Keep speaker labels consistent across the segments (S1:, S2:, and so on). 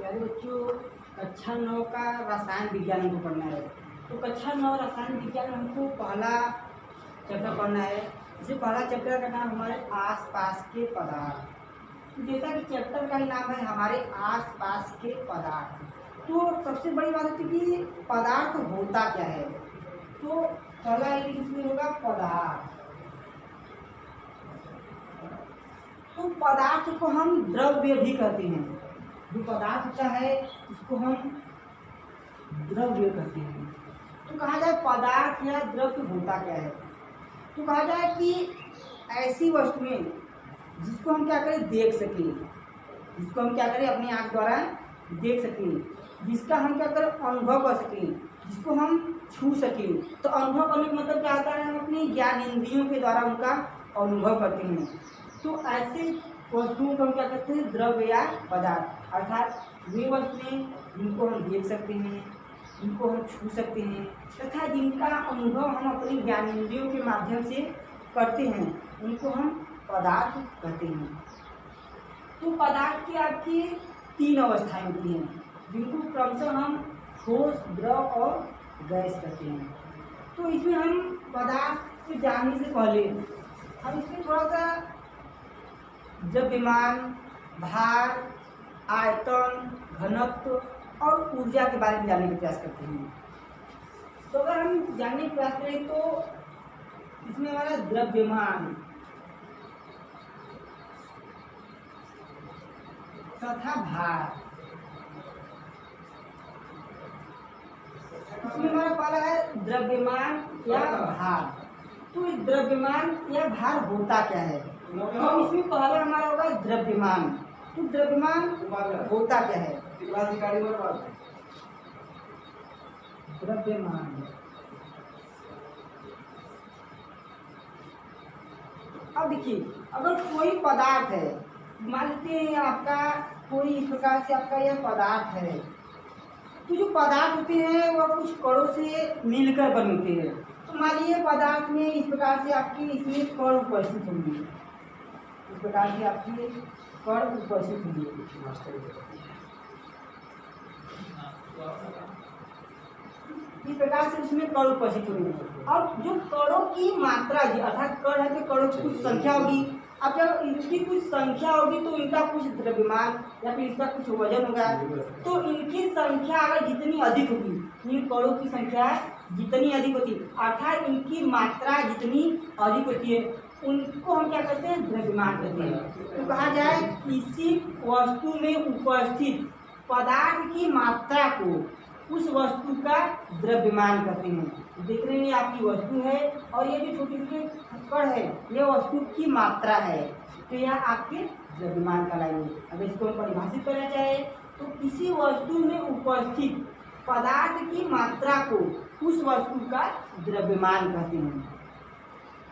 S1: प्यारे बच्चों, कक्षा 9 का रसायन विज्ञान हमको पढ़ना है। तो कक्षा 9 रसायन विज्ञान में हमको पहला चैप्टर पढ़ना है। इसे पहला चैप्टर का नाम हमारे आसपास के पदार्थ। तो जैसा कि चैप्टर का ही नाम है हमारे आसपास के पदार्थ, तो सबसे बड़ी बात होती है कि पदार्थ होता क्या है। तो पहला इसमें होगा पदार्थ। तो पदार्थ को हम द्रव्य भी कहते हैं। जो पदार्थ होता है उसको हम द्रव्य कहते हैं। तो कहा जाए पदार्थ या द्रव्य होता क्या है, तो कहा जाए कि ऐसी वस्तुएं जिसको हम क्या करें देख सकें, जिसको हम क्या करें अपनी आंख द्वारा देख सकें, जिसका हम क्या करें अनुभव कर सकें, जिसको हम छू सकें। तो अनुभव करने का मतलब क्या होता है, हम अपनी ज्ञान इंद्रियों के द्वारा उनका अनुभव करते हैं। तो ऐसे वस्तुओं को हम क्या कहते हैं द्रव्य या पदार्थ, अर्थात वे वस्तुएं जिनको हम देख सकते हैं, जिनको हम छू सकते हैं तथा जिनका अनुभव हम अपने ज्ञानेंद्रियों के माध्यम से करते हैं, उनको हम पदार्थ कहते हैं। तो पदार्थ की आपकी 3 अवस्थाएं होती हैं, जिनको क्रमशः हम ठोस, द्रव और गैस कहते हैं। तो इसमें हम पदार्थ को जानने से पहले हम इसमें थोड़ा सा द्रव्यमान, भार, आयतन, घनत्व और ऊर्जा के बारे में जानने का प्रयास करते हैं। तो अगर हम जानने का प्रयास करें तो इसमें हमारा द्रव्यमान तथा भार, इसमें हमारा पहला है द्रव्यमान या भार। तो इस द्रव्यमान या भार होता क्या है, तो इसमें पहला हमारा होगा द्रव्यमान। तो द्रव्यमान होता क्या है, द्रव्यमान। अब देखिए, अगर कोई पदार्थ है, मान लेते हैं आपका कोई इस प्रकार से आपका यह पदार्थ है, तो जो पदार्थ होते हैं वह कुछ कणों से मिलकर बनते हैं। तो मान लीजिए पदार्थ में इस प्रकार से आपकी इसमें कण उपस्थित होंगे, इस प्रकार से आपकी कण उपस्थित होंगे। इस प्रकार से उसमें कण उपस्थित होंगे और जो कणों की मात्रा, अर्थात कण है तो कणों की कुछ संख्या होगी। अब जब इनकी कुछ संख्या होगी तो इनका कुछ द्रव्यमान या फिर इसका कुछ वजन होगा। तो इनकी संख्या अगर जितनी अधिक होगी, इन कणों की संख्या जितनी अधिक होती है, अर्थात इनकी मात्रा जितनी अधिक होती है, उनको हम क्या कहते हैं द्रव्यमान कहते हैं। तो कहा जाए किसी वस्तु में उपस्थित पदार्थ की मात्रा को उस वस्तु का द्रव्यमान कहते हैं। देख रहे हैं आपकी वस्तु है और ये जो छोटी छोटी कण है ये वस्तु की मात्रा है, तो यह आपके द्रव्यमान का लाइन है। अगर इसको हम परिभाषित करना चाहे तो किसी वस्तु में उपस्थित पदार्थ की मात्रा को उस वस्तु का द्रव्यमान कहते हैं।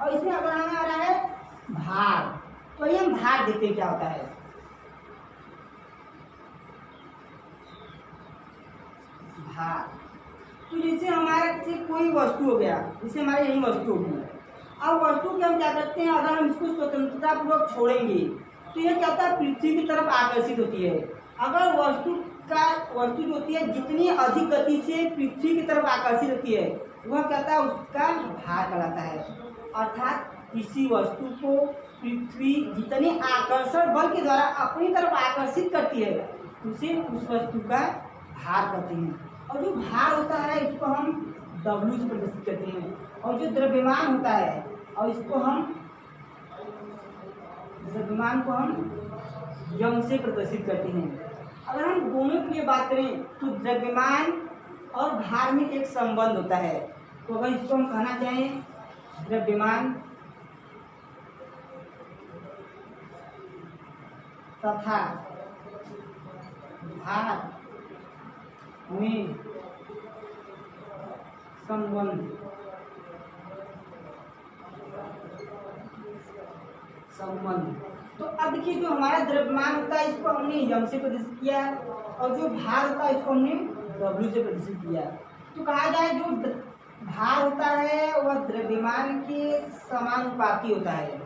S1: और इसमें अगर हमें आ रहा है भार, तो ये हम भार देखते हैं क्या होता है। भार, तो जैसे हमारे से कोई वस्तु हो गया, जैसे हमारे यही वस्तु होगी। अब वस्तु के हम क्या करते हैं, अगर हम इसको स्वतंत्रता पूर्वक छोड़ेंगे तो यह क्या होता है पृथ्वी की तरफ आकर्षित होती है। अगर वस्तु जो होती है जितनी अधिक गति से पृथ्वी की तरफ आकर्षित होती है वह क्या होता है उसका भार कहलाता है। अर्थात किसी वस्तु को पृथ्वी जितनी आकर्षण बल के द्वारा अपनी तरफ आकर्षित करती है उसे उस वस्तु का भार कहते हैं। और जो भार होता है इसको हम W से प्रदर्शित करते हैं, और जो द्रव्यमान होता है और इसको हम द्रव्यमान को हम यम से प्रदर्शित करते हैं। अगर हम दोनों की बात करें तो द्रव्यमान और भार में एक संबंध होता है। तो अगर इसको हम कहना चाहें द्रव्यमान तथा भार में संबंध, तो अब देखिए जो हमारा द्रव्यमान होता है इसको हमने यम से प्रदर्शित किया और जो भार होता है इसको हमने W से प्रदर्शित किया। तो कहा जाए जो भार होता है वह द्रव्यमान के समानुपाती होता है।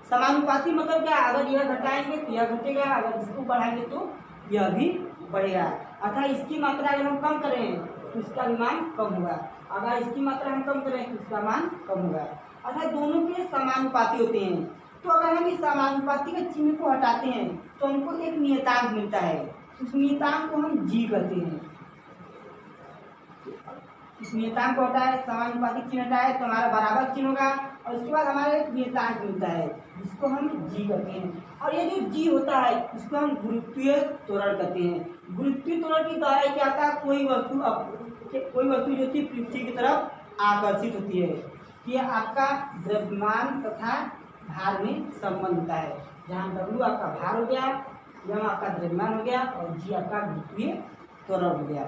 S1: समानुपाती मतलब क्या, अगर यह घटाएंगे तो यह घटेगा, अगर इसको बढ़ाएंगे तो यह भी बढ़ेगा। अर्थात इसकी मात्रा अगर हम कम करें तो इसका भी मान कम होगा, अगर इसकी मात्रा हम कम करें तो इसका मान कम होगा। अर्थात दोनों के समानुपाती होते हैं। तो अगर हम इस समानुपाती के चिन्ह को हटाते हैं तो हमको एक नियतांक मिलता है, उस नियतांक को हम जी कहते हैं। इस नियतांक को हटाए, समानुपातिक चिन्ह हटाए तो हमारा बराबर चिन्ह होगा और उसके बाद हमारा एक नियतांक मिलता है जिसको हम जी कहते हैं। और ये जो जी होता है इसको हम गुरुत्वीय त्वरण कहते हैं। गुरुत्वीय त्वरण की द्वारा क्या होता है, कोई वस्तु जो थी पृथ्वी की तरफ आकर्षित होती है। ये आपका द्रव्यमान तथा भार में संबंध होता है, जहाँ W आपका भार हो गया, M आपका द्रव्यमान हो गया और G आपका गुरुत्वीय त्वरण हो गया।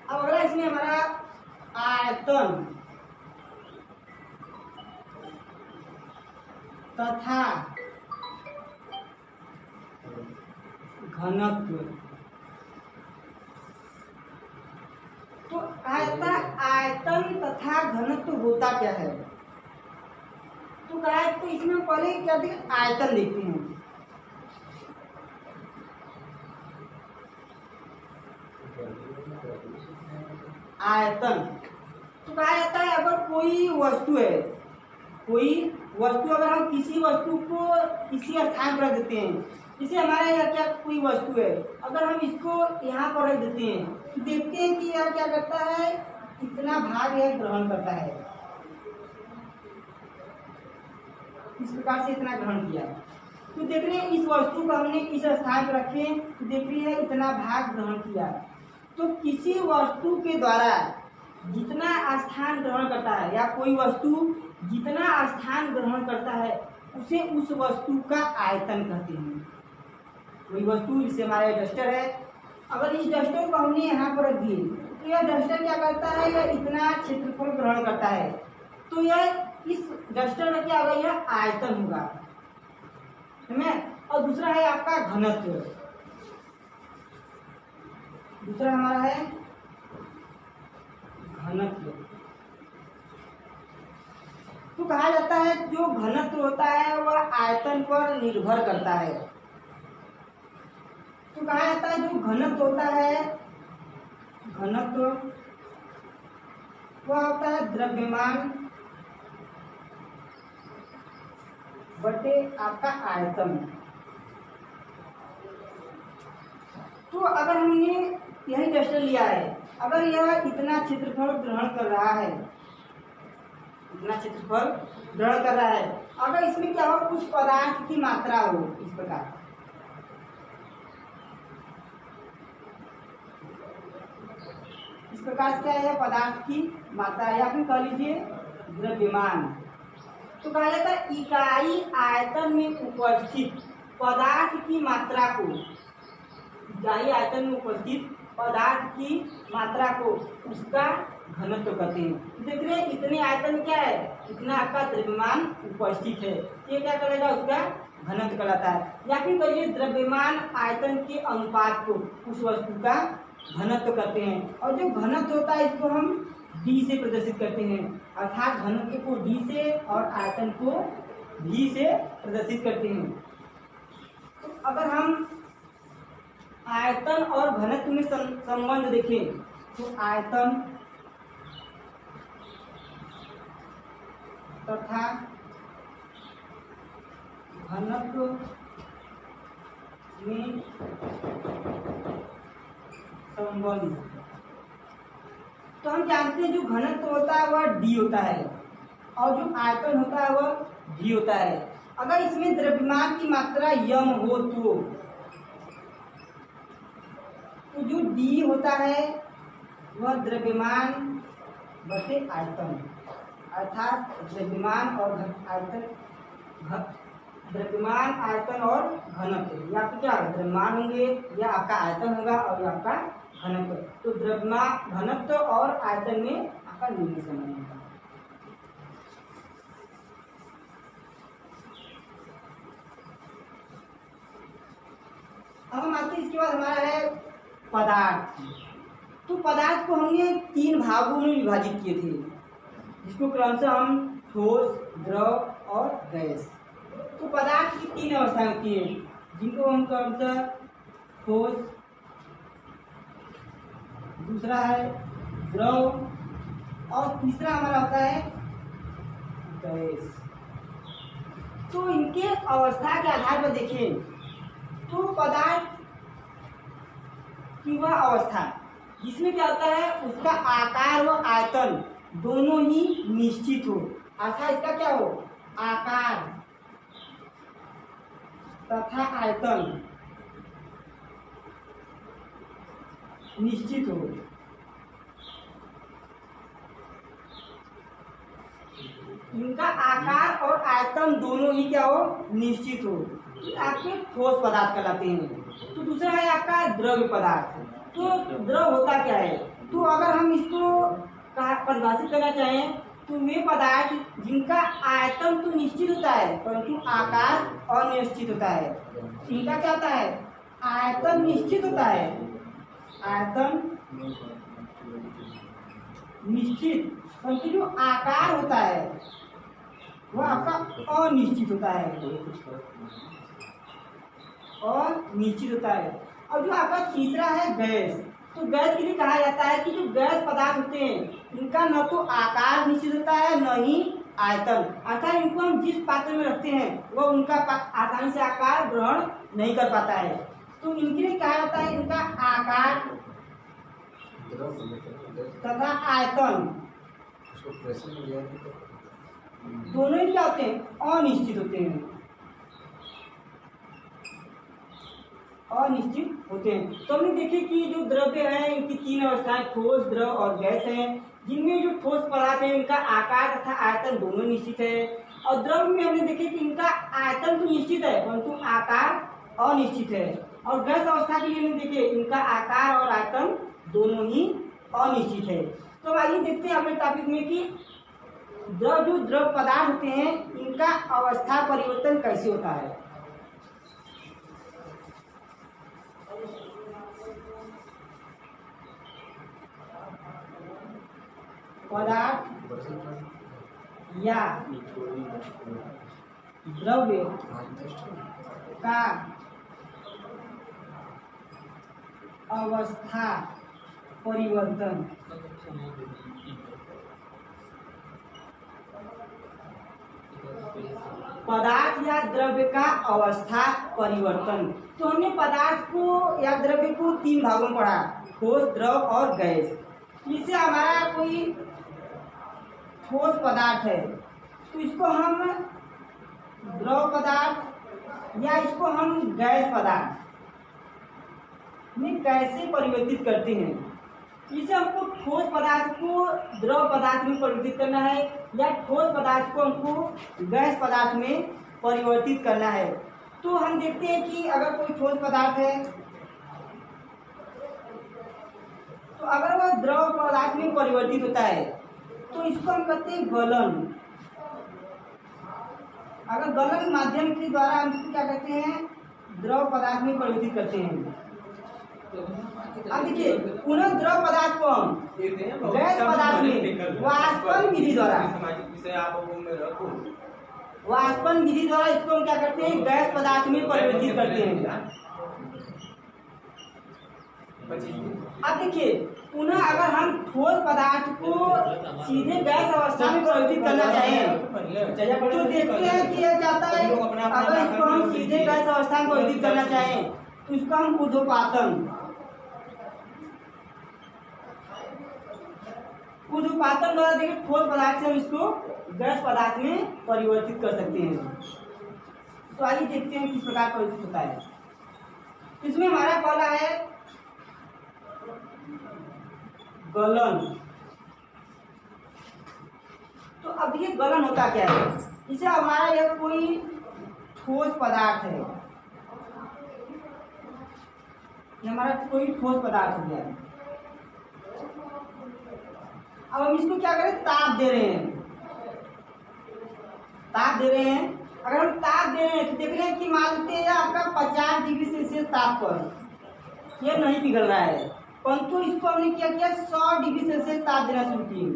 S1: अब अगला इसमें हमारा आयतन तथा घनत्व। तो आयतन तथा घनत्व होता क्या है? तो कहा है, तो इसमें पहले क्या देखते, आयतन देखते हैं। आयतन तो कहा जाता है अगर कोई वस्तु है, अगर हम किसी वस्तु को किसी स्थान पर रख देते हैं, जैसे हमारे यहाँ क्या कोई वस्तु है, अगर हम इसको यहाँ पर रख देते हैं तो देखते हैं कि यह क्या करता है, इतना भाग यह ग्रहण करता है, इस प्रकार से इतना ग्रहण किया। तो देख रहे हैं इस वस्तु को हमने इस स्थान पर रखे तो देख रही है इतना भाग ग्रहण किया। तो किसी वस्तु के द्वारा जितना स्थान ग्रहण करता है या कोई वस्तु जितना स्थान ग्रहण करता है उसे उस वस्तु का आयतन कहते हैं। कोई वस्तु जैसे हमारे डस्टर है, अगर इस डस्टर को हमने यहाँ पर रख दिए तो यह डस्टर क्या करता है, यह इतना क्षेत्रफल ग्रहण करता है। तो यह इस डस्टर में क्या होगा, यह आयतन होगा, है। और दूसरा है आपका घनत्व। दूसरा हमारा है घनत्व। तो कहा जाता है जो घनत्व होता है वह आयतन पर निर्भर करता है। तो कहा जाता है जो घनत्व होता है, घनत्व वह होता है द्रव्यमान बटे आपका आयतन। तो अगर हमने यही डस्टर लिया है, अगर यह इतना क्षेत्रफल ग्रहण कर रहा है, इतना क्षेत्रफल ग्रहण कर रहा है, अगर इसमें क्या हो, कुछ पदार्थ की मात्रा हो, इस प्रकार से क्या है, पदार्थ की मात्रा या फिर कह लीजिए द्रव्यमान। तो कहा जाता है इकाई आयतन में उपस्थित पदार्थ की मात्रा को, इकाई आयतन में उपस्थित पदार्थ की मात्रा को उसका घनत्व कहते हैं। देख रहे हैं इतने आयतन क्या है, इतना आपका द्रव्यमान उपस्थित है, ये क्या करेगा, उसका घनत्व कहलाता है। या फिर कहिए द्रव्यमान आयतन के अनुपात को उस वस्तु का घनत्व कहते हैं। और जो घनत्व होता है इसको हम डी से प्रदर्शित करते हैं, अर्थात घनत्व को डी से और आयतन को भी से प्रदर्शित करते हैं। तो अगर हम आयतन और घनत्व में संबंध देखें तो आयतन तथा घनत्व में संबंध, तो हम जानते हैं जो घनत्व होता है वह डी होता है और जो आयतन होता है वह भी होता है। अगर इसमें द्रव्यमान की मात्रा यम हो तो जो डी होता है वह द्रव्यमान बटे आयतन, अर्थात द्रव्यमान और आयतन, द्रव्यमान आयतन और घनत्व, या फिर क्या द्रव्यमान होंगे या आपका आयतन होगा और आपका घनत्व। तो द्रव्यमान घनत्व और आयतन में आपका निम्न संबंध होगा। अब हम आते हैं, इसके बाद हमारा है पदार्थ। तो पदार्थ को हमने 3 भागों में विभाजित किए थे। जिसको क्रमशः हम ठोस, द्रव और गैस। तो पदार्थ की तीन अवस्थाएं होती हैं जिनको हम क्रमशः ठोस, दूसरा है द्रव और तीसरा हमारा होता है गैस। तो इनके अवस्था के आधार पर देखें तो पदार्थ की वह अवस्था जिसमें क्या होता है उसका आकार व आयतन दोनों ही निश्चित हो, अर्थात इसका क्या हो, आकार तथा आयतन निश्चित हो। इनका आकार और आयतन दोनों ही क्या हो, निश्चित हो, कि आपके ठोस पदार्थ कहलाते हैं। तो दूसरा है आपका द्रव्य पदार्थ। तो द्रव होता क्या है, तो अगर हम इसको परिभाषित करना चाहें तो वे पदार्थ जिनका आयतन तो निश्चित होता है परंतु आकार अनिश्चित होता है। इनका क्या होता है, आयतन निश्चित होता है, आयतन निश्चित, परंतु जो आकार होता है वह आपका अनिश्चित होता है, अनिश्चित होता है। और जो आपका तीसरा है गैस, तो गैस के लिए कहा जाता है कि जो गैस पदार्थ होते हैं इनका न तो आकार निश्चित होता है न ही आयतन, अर्थात इनको हम जिस पात्र में रखते हैं वह उनका आसानी से आकार ग्रहण नहीं कर पाता है। तो इनके लिए कहा जाता है इनका आकार तथा आयतन दोनों ही क्या होते हैं, अनिश्चित होते हैं, अनिश्चित होते हैं। तो हमने देखे कि जो द्रव्य है इनकी तीन अवस्थाएं ठोस, द्रव और गैस हैं, जिनमें जो ठोस पदार्थ है इनका आकार तथा आयतन दोनों निश्चित है, और द्रव में हमने देखे कि इनका आयतन तो निश्चित है परंतु आकार अनिश्चित है, और गैस अवस्था के लिए हमने देखे इनका आकार और आयतन दोनों ही अनिश्चित है। तो आइए देखते हैं अपने टॉपिक में कि जो द्रव पदार्थ होते हैं इनका अवस्था परिवर्तन कैसे होता है। पदार्थ या द्रव्य का अवस्था परिवर्तन पदार्थ या द्रव्य का अवस्था परिवर्तन। तो हमने पदार्थ को या द्रव्य को तीन भागों में पढ़ा, ठोस, द्रव और गैस। इससे हमारा कोई ठोस पदार्थ है तो इसको हम द्रव पदार्थ या इसको हम गैस पदार्थ में कैसे परिवर्तित करते हैं। इसे हमको ठोस पदार्थ को द्रव पदार्थ में परिवर्तित करना है या ठोस पदार्थ को हमको गैस पदार्थ में परिवर्तित करना है। तो हम देखते हैं कि अगर कोई ठोस पदार्थ है तो अगर वह द्रव पदार्थ में परिवर्तित होता है तो इसको हम कहते हैं गलन। अगर गलन माध्यम के द्वारा हम इसको क्या कहते हैं, द्रव पदार्थ में परिवर्तित करते हैं। अब देखिए पुनः द्रव पदार्थ को हम गैस पदार्थ में वाष्पन विधि द्वारा इसको हम क्या करते हैं, गैस पदार्थ में परिवर्तित करते हैं। अब देखिए पुनः अगर हम ठोस पदार्थ को सीधे गैस अवस्था में परिवर्तित करना चाहें तो देखते हैं कि यह जाता है। अगर इसको हम सीधे गैस अवस्था में परिवर्तित करना चाहें तो इसको हम ऊर्ध्वपातन द्वारा देखिए ठोस पदार्थ से हम इसको गैस पदार्थ में परिवर्तित कर सकते हैं। तो आइए देखते हैं किस प्रकार परिवर्तित होता है। इसमें हमारा पहला है गलन। तो अब ये गलन होता क्या है, इसे हमारा यह कोई ठोस पदार्थ है, हमारा कोई ठोस पदार्थ हो गया। अब हम इसको क्या करें, ताप दे रहे हैं, अगर हम ताप दे रहे हैं तो देख रहे हैं कि मानते हैं आपका 50 डिग्री सेल्सियस ताप पर यह नहीं पिघल रहा है, परंतु इसको हमने क्या किया 100 डिग्री सेल्सियस ताप देना शुरू किए।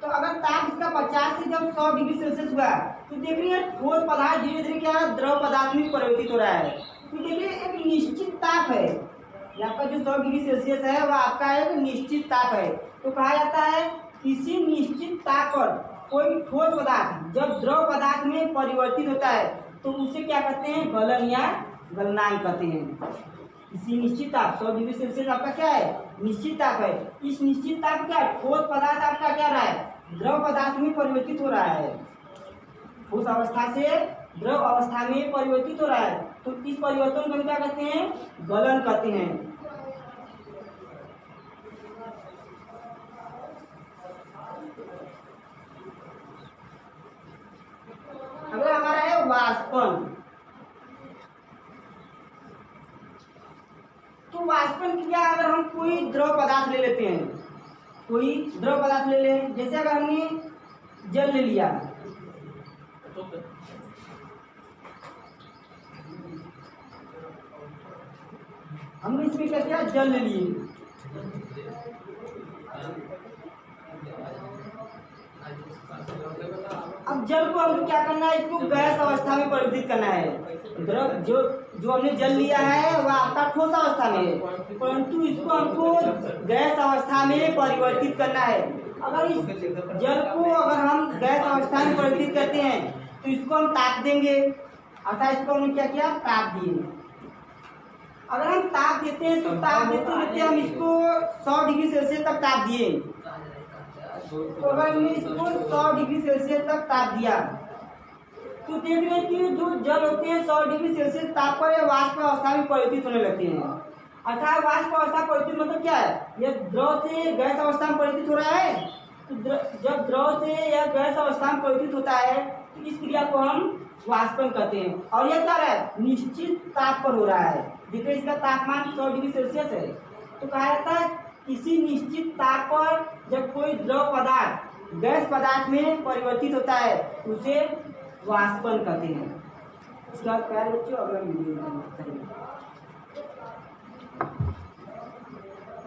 S1: तो अगर ताप इसका 50 से जब 100 डिग्री सेल्सियस हुआ तो देख रही है ठोस पदार्थ धीरे धीरे क्या द्रव पदार्थ में परिवर्तित हो रहा है। तो देखिए एक निश्चित ताप है, आपका जो 100 डिग्री सेल्सियस है वह आपका एक निश्चित ताप है। तो कहा जाता है किसी निश्चित ताप पर कोई ठोस पदार्थ जब द्रव पदार्थ में परिवर्तित होता है तो उसे क्या कहते हैं, गलन या गलनांक कहते हैं। इसी निश्चित ताप 100 डिग्री सेल्सियस आपका क्या है, निश्चित ताप है। इस निश्चित ताप क्या ठोस पदार्थ आपका क्या रहा है, द्रव पदार्थ में परिवर्तित हो रहा है, ठोस अवस्था से द्रव अवस्था में परिवर्तित हो रहा है। तो इस परिवर्तन को हम क्या कहते हैं, गलन कहते हैं। अगला हमारा है वाष्पन। तो वाष्पन क्रिया अगर हम कोई द्रव पदार्थ ले लेते हैं, कोई द्रव पदार्थ ले लें, जैसे अगर हमने जल ले लिया, हमने इसमें क्या किया, जल ले लिए। अब जल को हमको क्या करना है, इसको गैस अवस्था में परिवर्तित करना है। द्रव जो हमने जल लिया है वह आपका ठोस अवस्था में है, परंतु इसको हमको गैस अवस्था में परिवर्तित करना है। अगर इस जल को अगर हम गैस अवस्था में परिवर्तित करते हैं तो इसको हम ताप देंगे, अर्थात इसको हमने क्या किया, ताप दिए। अगर हम ताप देते हैं तो ताप देते हम इसको 100 डिग्री सेल्सियस तक ताप दिए। तो अगर हमने इसको 100 डिग्री सेल्सियस तक ताप दिया तो देख रहे हैं कि जो जल होते हैं 100 डिग्री सेल्सियस ताप पर वाष्प अवस्था में परिवर्तित होने लगते हैं। अर्थात वाष्प अवस्था परिवर्तित मतलब क्या है, यह द्रव से गैस अवस्था में परिवर्तित हो रहा है। तो जब द्रव से या गैस अवस्था में परिवर्तित होता है तो इस क्रिया को हम वाष्पन कहते हैं। और यह क्या है, निश्चित ताप पर हो रहा है। देखिए इसका तापमान 100 डिग्री सेल्सियस है। तो कहा जाता है किसी निश्चित ताप पर जब कोई द्रव पदार्थ गैस पदार्थ में परिवर्तित होता है उसे वाष्पन कहते हैं। इसका प्यारे बच्चों अगला वीडियो में